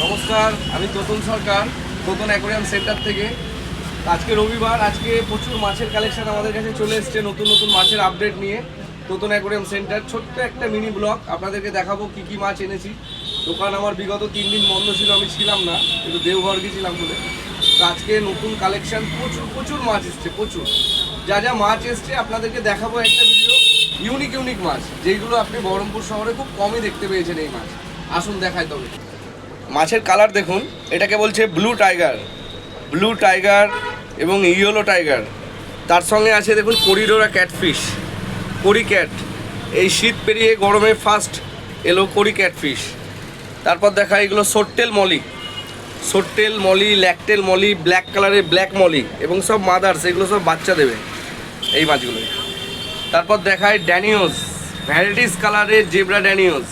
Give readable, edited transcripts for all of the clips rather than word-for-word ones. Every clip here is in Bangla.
নমস্কার, আমি তোতন সরকার, তোতন অ্যাকোয়ারিয়াম সেন্টার থেকে। আজকে রবিবার, আজকে প্রচুর মাছের কালেকশন আমাদের কাছে চলে এসছে, নতুন নতুন মাছের আপডেট নিয়ে। তোতন অ্যাকোয়ারিয়াম সেন্টার ছোট্ট একটা মিনি ব্লগ আপনাদেরকে দেখাবো কি কি মাছ এনেছি। দোকান আমার বিগত 3 দিন বন্ধ ছিল, আমি ছিলাম না, একটু দেওঘর গেছিলাম বলে। তো আজকে নতুন কালেকশন প্রচুর প্রচুর মাছ এসছে, প্রচুর যা যা মাছ এসছে আপনাদেরকে দেখাবো একটা ভিডিও। ইউনিক মাছ যেগুলো আপনি বহরমপুর শহরে খুব কমই দেখতে পেয়েছেন এই মাছ। আসুন দেখাই তবে। মাছের কালার দেখুন, এটাকে বলছে ব্লু টাইগার এবং ইয়েলো টাইগার। তার সঙ্গে আছে দেখুন করিডোরা ক্যাটফিশ, করি ক্যাট। এই শীত পেরিয়ে গরমে ফার্স্ট এলো করি ক্যাটফিশ। তারপর দেখা এগুলো সোট্টেল মলি, ল্যাকটেল মলি, ব্ল্যাক কালারের ব্ল্যাক মলি এবং সব মাদার্স, এগুলো সব বাচ্চা দেবে এই মাছগুলো। তারপর দেখায় ড্যানিওস, ভ্যারাইটিস কালারের জেব্রা ড্যানিওস।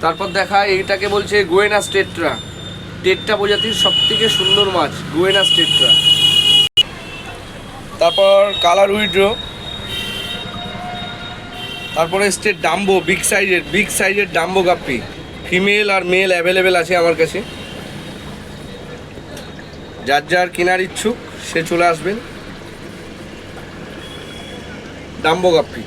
তারপর দেখায় এইটাকে বলছে গুয়েনাস টেট্রা প্রজাতির সবথেকে সুন্দর মাছ, গুয়েনাস টেট্রা। তারপর কালার উইড্রো। তারপরে এসছে ডাম্বো, বিগ সাইজের ডাম্বো গাপ্পি। ফিমেল আর মেল অ্যাভেলেবেল আছে আমার কাছে, যার কেনার ইচ্ছুক সে চলে আসবেন। ডাম্বো গাপ্পি।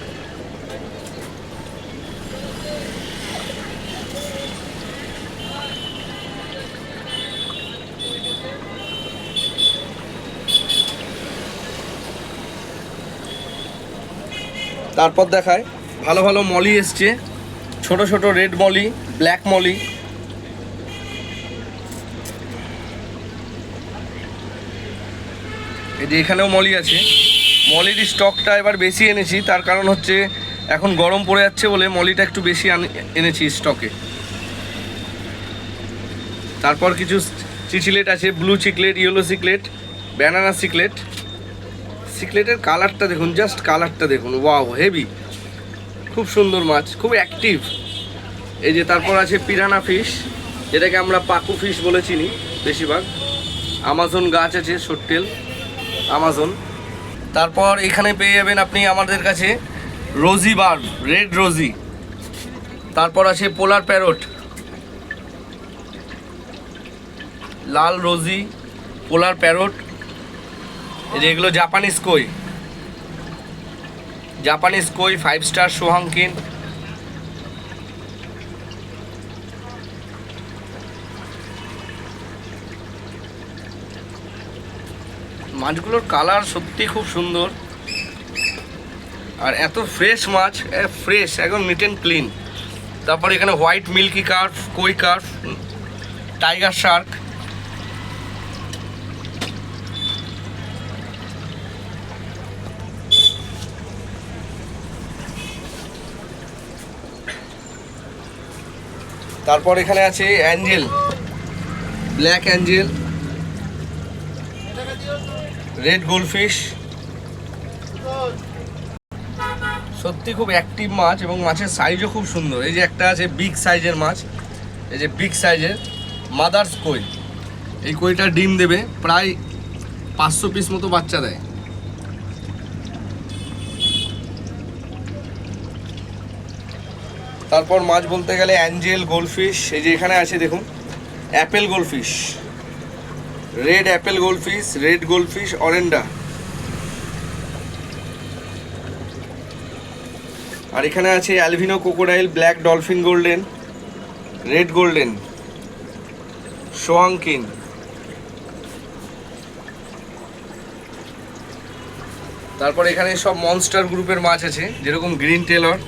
তারপর দেখায় ভালো ভালো মলি এসছে, ছোট ছোট রেড মলি, ব্ল্যাক মলি। এই যে এখানেও মলি আছে। মলির স্টকটা এবার বেশি এনেছি, তার কারণ হচ্ছে এখন গরম পড়ে যাচ্ছে বলে মলিটা একটু বেশি এনেছি স্টকে। তারপর কিছু চিকলেট আছে, blue chiclet, yellow chiclet, banana চিকলেটের কালারটা দেখুন, জাস্ট কালারটা দেখুন, ওয়াও হেভি, খুব সুন্দর মাছ, খুব অ্যাক্টিভ। এই যে তারপর আছে পিরানা ফিশ, যেটাকে আমরা পাকু ফিশ বলে চিনি বেশিরভাগ। আমাজন গাছ আছে, সোট্টেল আমাজন। তারপর এখানে পেয়ে যাবেন আপনি আমাদের কাছে রোজি বার্ব, রেড রোজি। তারপর আছে পোলার প্যারট, লাল রোজি, পোলার প্যারট। এই যে এগুলো জাপানিজ কই, 5 স্টার সোহাঙ্কিন। মাছগুলোর কালার সত্যি খুব সুন্দর, আর এত ফ্রেশ মাছ, ফ্রেশ একদম নিট অ্যান্ড ক্লিন। তারপর এখানে হোয়াইট মিল্কি কার্প, কই কার্প, টাইগার শার্ক। তারপর এখানে আছে Angel, black Angel, red goldfish. সত্যি খুব অ্যাক্টিভ মাছ এবং মাছের সাইজও খুব সুন্দর। এই যে একটা আছে বিগ সাইজের মাছ, এই যে বিগ সাইজের মাদার্স কই। এই কইটা ডিম দেবে, প্রায় 500 পিস মতো বাচ্চা দেয়। তারপর মাছ বলতে গেলে অ্যাঞ্জেল, গোল্ডফিশ। এই যে এখানে আছে দেখুন apple goldfish, red apple goldfish, red goldfish oranda. আর এখানে আছে albino crocodile, black dolphin golden, red golden, সোয়াংকিন। তারপর এখানে সব মনস্টার গ্রুপের মাছ আছে, যেরকম গ্রিন টেলর,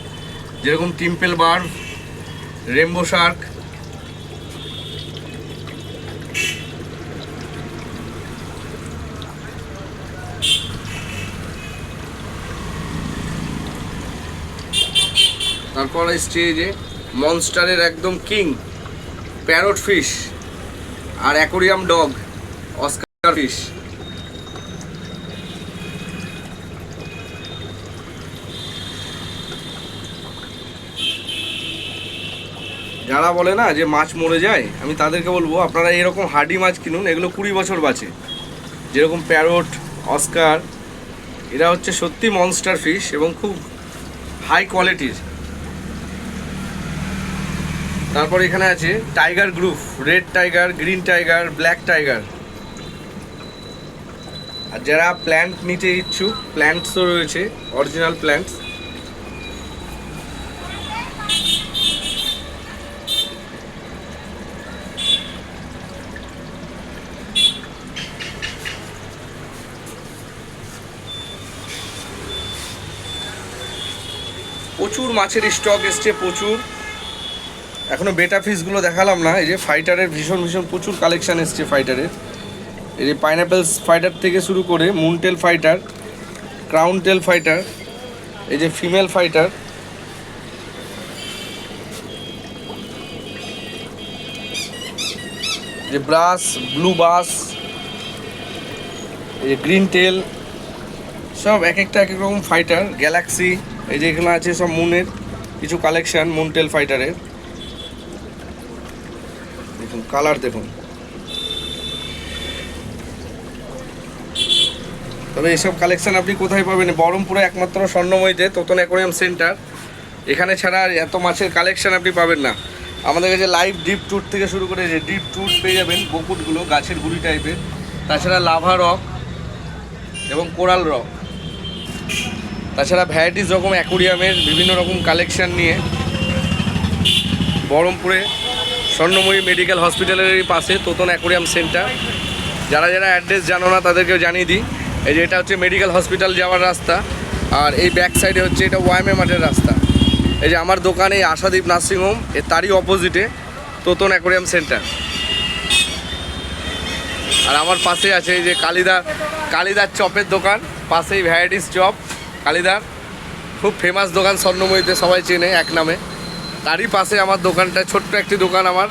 যেরকম টিম্পেল বার্ব, রেমবো শার্ক। তারপর এসছে যে মনস্টারের একদম কিং প্যারট ফিশ আর অ্যাকোরিয়াম ডগ অস্কার ফিশ। যারা বলে না যে মাছ মরে যায়, আমি তাদেরকে বলবো আপনারা এরকম হার্ডি মাছ কিনুন, এগুলো 20 বছর বাঁচে। যেরকম প্যারট, অস্কার, এরা হচ্ছে সত্যি মনস্টার ফিশ এবং খুব হাই কোয়ালিটির। তারপর এখানে আছে tiger group, red tiger, green tiger, black tiger. আর যারা প্ল্যান্ট নিতে ইচ্ছুক, প্ল্যান্টসও রয়েছে, অরিজিনাল প্ল্যান্টস। প্রচুর মাছের স্টক এসছে, প্রচুর। এখনো বেটা ফিশগুলো দেখালাম না। এই যে ফাইটারের ভীষণ ভীষণ প্রচুর কালেকশন এসছে ফাইটারের। এই যে পাইনাপেলস ফাইটার থেকে শুরু করে মুনটেল ফাইটার, ক্রাউন টেল ফাইটার, এই যে ফিমেল ফাইটার, যে ব্রাস, ব্লু বাস, এই যে গ্রিন টেল, সব এক একটা এক এক রকম ফাইটার। গ্যালাক্সি, এই যে এখানে আছে সব মুনের কিছু কালেকশন, মুনটেল ফাইটারের। দেখুন কালার দেখুন। তবে এইসব কালেকশন আপনি কোথায় পাবেন? বহরমপুরে একমাত্র স্বর্ণময়ীতে তোতন অ্যাকোয়ারিয়াম সেন্টার। এখানে ছাড়া আর এত মাছের কালেকশন আপনি পাবেন না। আমাদের কাছে লাইভ ডিপ টুট থেকে শুরু করে যে ডিপ টুট পেয়ে যাবেন, বকুটগুলো গাছের গুড়ি টাইপের। তাছাড়া লাভা রক এবং কোরাল রক। তাছাড়া ভ্যারাইটিস রকম অ্যাকোরিয়ামের বিভিন্ন রকম কালেকশন নিয়ে বহরমপুরে স্বর্ণময়ী মেডিকেল হসপিটালের পাশে তোতন অ্যাকোরিয়াম সেন্টার। যারা যারা অ্যাড্রেস জানো না তাদেরকেও জানিয়ে দিই। এই যে এটা হচ্ছে মেডিকেল হসপিটাল যাওয়ার রাস্তা, আর এই ব্যাক সাইডে হচ্ছে এটা ওয়াইমে মাঠের রাস্তা। এই যে আমার দোকান এই আশাদীপ নার্সিংহোম, এর তারই অপোজিটে তোতন অ্যাকোরিয়াম সেন্টার। আর আমার পাশে আছে এই যে কালিদার চপের দোকান, পাশেই ভ্যারাইটিস চপ কালিদার, খুব ফেমাস দোকান স্বর্ণময়ীতে, সবাই চেনে এক নামে। তারই পাশে আমার দোকানটা, ছোট্ট একটি দোকান আমার,